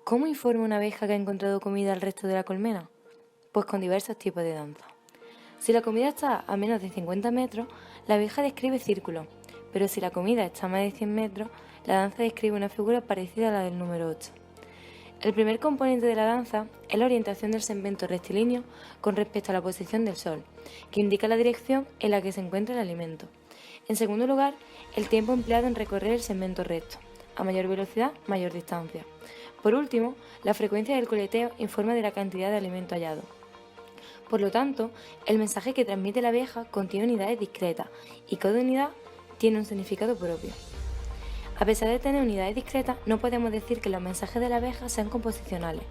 ¿Cómo informa una abeja que ha encontrado comida al resto de la colmena? Pues con diversos tipos de danza. Si la comida está a menos de 50 metros, la abeja describe círculos, pero si la comida está a más de 100 metros, la danza describe una figura parecida a la del número 8. El primer componente de la danza es la orientación del segmento rectilíneo con respecto a la posición del sol, que indica la dirección en la que se encuentra el alimento. En segundo lugar, el tiempo empleado en recorrer el segmento recto. A mayor velocidad, mayor distancia. Por último, la frecuencia del coleteo informa de la cantidad de alimento hallado. Por lo tanto, el mensaje que transmite la abeja contiene unidades discretas y cada unidad tiene un significado propio. A pesar de tener unidades discretas, no podemos decir que los mensajes de la abeja sean composicionales,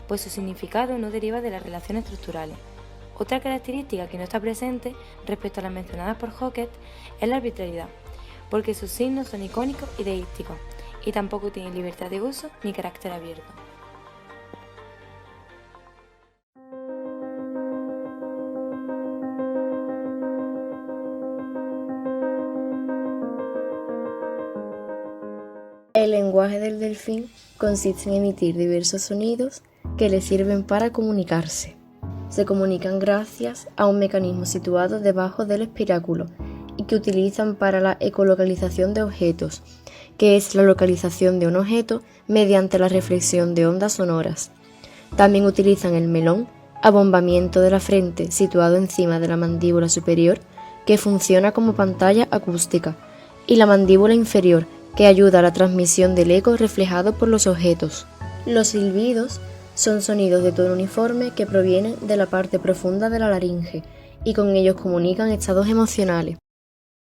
pues su significado no deriva de las relaciones estructurales. Otra característica que no está presente respecto a las mencionadas por Hockett es la arbitrariedad, porque sus signos son icónicos y deísticos, y tampoco tienen libertad de uso ni carácter abierto. El lenguaje del delfín consiste en emitir diversos sonidos que le sirven para comunicarse. Se comunican gracias a un mecanismo situado debajo del espiráculo y que utilizan para la ecolocalización de objetos, que es la localización de un objeto mediante la reflexión de ondas sonoras. También utilizan el melón, abombamiento de la frente situado encima de la mandíbula superior, que funciona como pantalla acústica, y la mandíbula inferior, que ayuda a la transmisión del eco reflejado por los objetos. Los silbidos son sonidos de tono uniforme que provienen de la parte profunda de la laringe y con ellos comunican estados emocionales.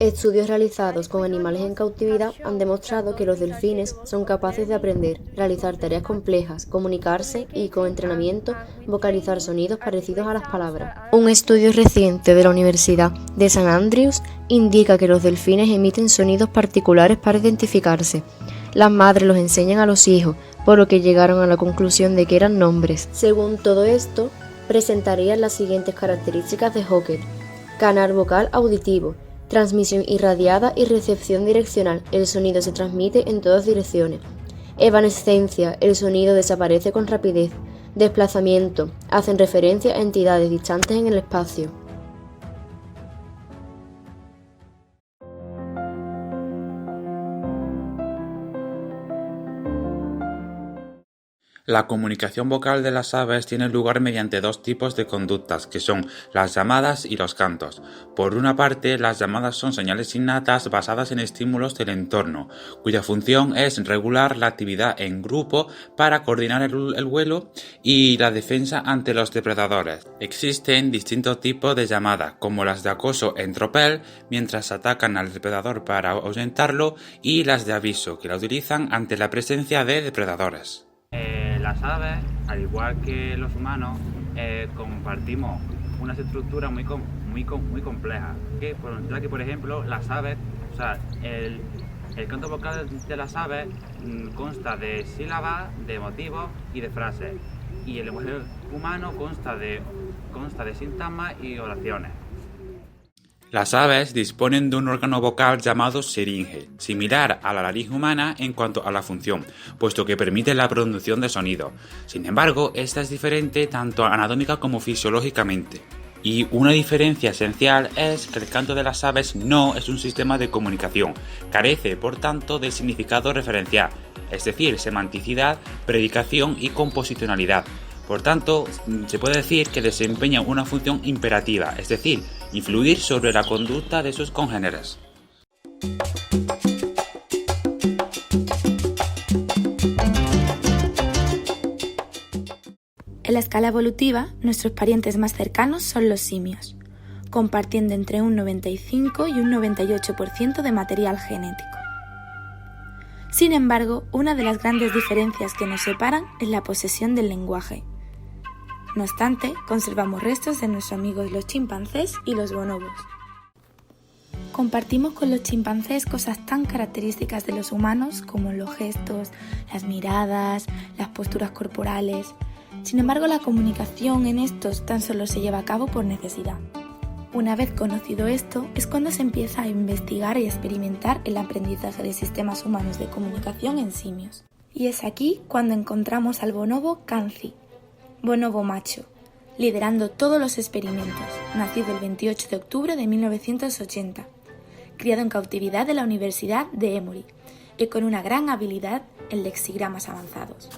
Estudios realizados con animales en cautividad han demostrado que los delfines son capaces de aprender, realizar tareas complejas, comunicarse y, con entrenamiento, vocalizar sonidos parecidos a las palabras. Un estudio reciente de la Universidad de St. Andrews indica que los delfines emiten sonidos particulares para identificarse. Las madres los enseñan a los hijos, por lo que llegaron a la conclusión de que eran nombres. Según todo esto, presentarían las siguientes características de Hockett: canal vocal auditivo, transmisión irradiada y recepción direccional, el sonido se transmite en todas direcciones. Evanescencia, el sonido desaparece con rapidez. Desplazamiento, hacen referencia a entidades distantes en el espacio. La comunicación vocal de las aves tiene lugar mediante dos tipos de conductas, que son las llamadas y los cantos. Por una parte, las llamadas son señales innatas basadas en estímulos del entorno, cuya función es regular la actividad en grupo para coordinar el vuelo y la defensa ante los depredadores. Existen distintos tipos de llamadas, como las de acoso en tropel, mientras atacan al depredador para ahuyentarlo, y las de aviso, que la utilizan ante la presencia de depredadores. Las aves, al igual que los humanos, compartimos unas estructuras muy complejas. Ya que, por ejemplo, las aves, el canto vocal de las aves consta de sílabas, de motivos y de frases. Y el lenguaje humano consta de sintagmas y oraciones. Las aves disponen de un órgano vocal llamado seringe, similar a la laringe humana en cuanto a la función, puesto que permite la producción de sonido. Sin embargo, esta es diferente tanto anatómica como fisiológicamente. Y una diferencia esencial es que el canto de las aves no es un sistema de comunicación, carece por tanto de significado referencial, es decir, semanticidad, predicación y composicionalidad. Por tanto, se puede decir que desempeña una función imperativa, es decir, influir sobre la conducta de sus congéneres. En la escala evolutiva, nuestros parientes más cercanos son los simios, compartiendo entre un 95 y un 98% de material genético. Sin embargo, una de las grandes diferencias que nos separan es la posesión del lenguaje. No obstante, conservamos restos de nuestros amigos los chimpancés y los bonobos. Compartimos con los chimpancés cosas tan características de los humanos como los gestos, las miradas, las posturas corporales. Sin embargo, la comunicación en estos tan solo se lleva a cabo por necesidad. Una vez conocido esto, es cuando se empieza a investigar y experimentar el aprendizaje de sistemas humanos de comunicación en simios. Y es aquí cuando encontramos al bonobo Kanzi, bonobo macho, liderando todos los experimentos, nacido el 28 de octubre de 1980, criado en cautividad de la Universidad de Emory y con una gran habilidad en lexigramas avanzados.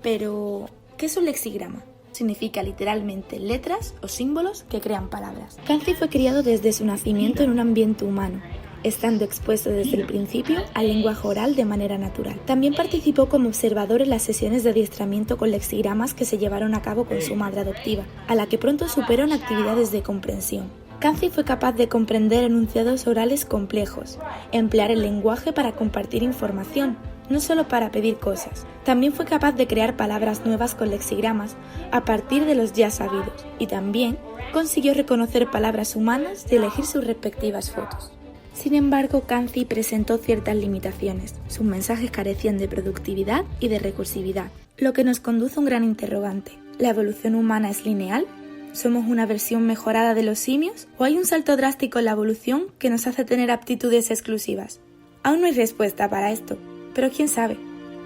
Pero, ¿qué es un lexigrama? Significa literalmente letras o símbolos que crean palabras. Kanzi fue criado desde su nacimiento en un ambiente humano, estando expuesto desde el principio al lenguaje oral de manera natural. También participó como observador en las sesiones de adiestramiento con lexigramas que se llevaron a cabo con su madre adoptiva, a la que pronto superó en actividades de comprensión. Kanzi fue capaz de comprender enunciados orales complejos, emplear el lenguaje para compartir información, no solo para pedir cosas. También fue capaz de crear palabras nuevas con lexigramas a partir de los ya sabidos, y también consiguió reconocer palabras humanas y elegir sus respectivas fotos. Sin embargo, Kanzi presentó ciertas limitaciones. Sus mensajes carecían de productividad y de recursividad, lo que nos conduce a un gran interrogante. ¿La evolución humana es lineal? ¿Somos una versión mejorada de los simios? ¿O hay un salto drástico en la evolución que nos hace tener aptitudes exclusivas? Aún no hay respuesta para esto, pero quién sabe,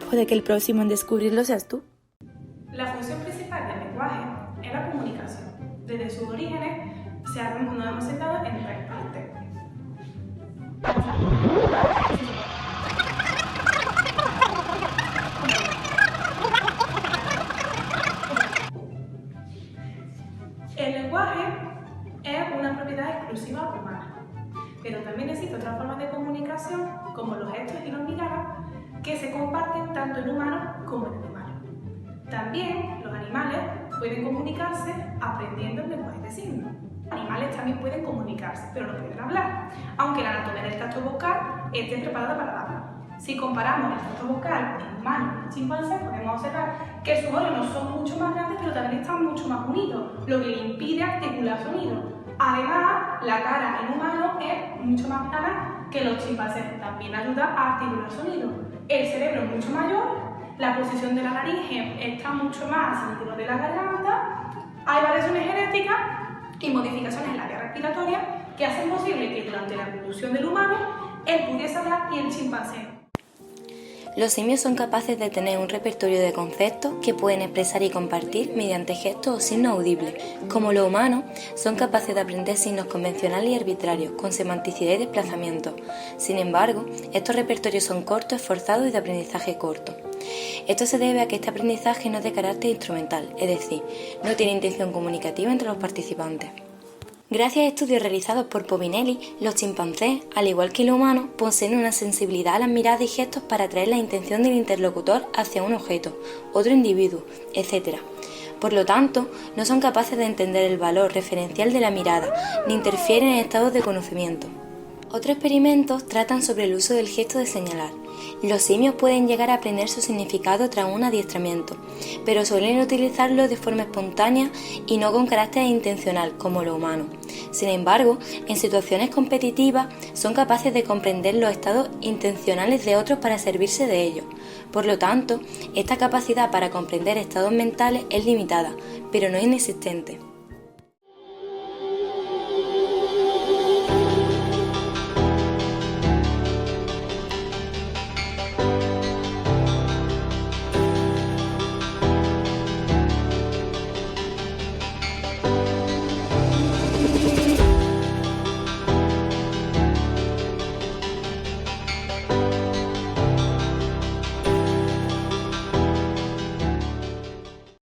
puede que el próximo en descubrirlo seas tú. La función principal del lenguaje es la comunicación. Desde sus orígenes nos hemos sentado en tres partes. El lenguaje es una propiedad exclusiva humana, pero también existe otra forma de comunicación, como los gestos y las miradas, que se comparten tanto en humanos como en animales. También los animales pueden comunicarse aprendiendo el lenguaje de signos. Los animales también pueden comunicarse, pero no pueden hablar, aunque la anatomía del tracto vocal esté preparada para hablar. Si comparamos el tracto vocal en humanos y chimpancés, podemos observar que sus órganos son mucho más grandes, pero también están mucho más unidos, lo que le impide articular sonidos. Además, la cara en humanos es mucho más plana que los chimpancés, también ayuda a articular sonidos. El cerebro es mucho mayor, la posición de la laringe está mucho más al interior de la garganta, hay variaciones genéticas y modificaciones en la vía respiratoria que hacen posible que durante la evolución del humano él pudiese hablar y el chimpancé no. Los simios son capaces de tener un repertorio de conceptos que pueden expresar y compartir mediante gestos o signos audibles. Como los humanos, son capaces de aprender signos convencionales y arbitrarios, con semanticidad y desplazamiento. Sin embargo, estos repertorios son cortos, esforzados y de aprendizaje corto. Esto se debe a que este aprendizaje no es de carácter instrumental, es decir, no tiene intención comunicativa entre los participantes. Gracias a estudios realizados por Povinelli, los chimpancés, al igual que los humanos, poseen una sensibilidad a las miradas y gestos para atraer la intención del interlocutor hacia un objeto, otro individuo, etc. Por lo tanto, no son capaces de entender el valor referencial de la mirada, ni interfieren en estados de conocimiento. Otros experimentos tratan sobre el uso del gesto de señalar. Los simios pueden llegar a aprender su significado tras un adiestramiento, pero suelen utilizarlo de forma espontánea y no con carácter intencional, como los humanos. Sin embargo, en situaciones competitivas son capaces de comprender los estados intencionales de otros para servirse de ellos. Por lo tanto, esta capacidad para comprender estados mentales es limitada, pero no inexistente.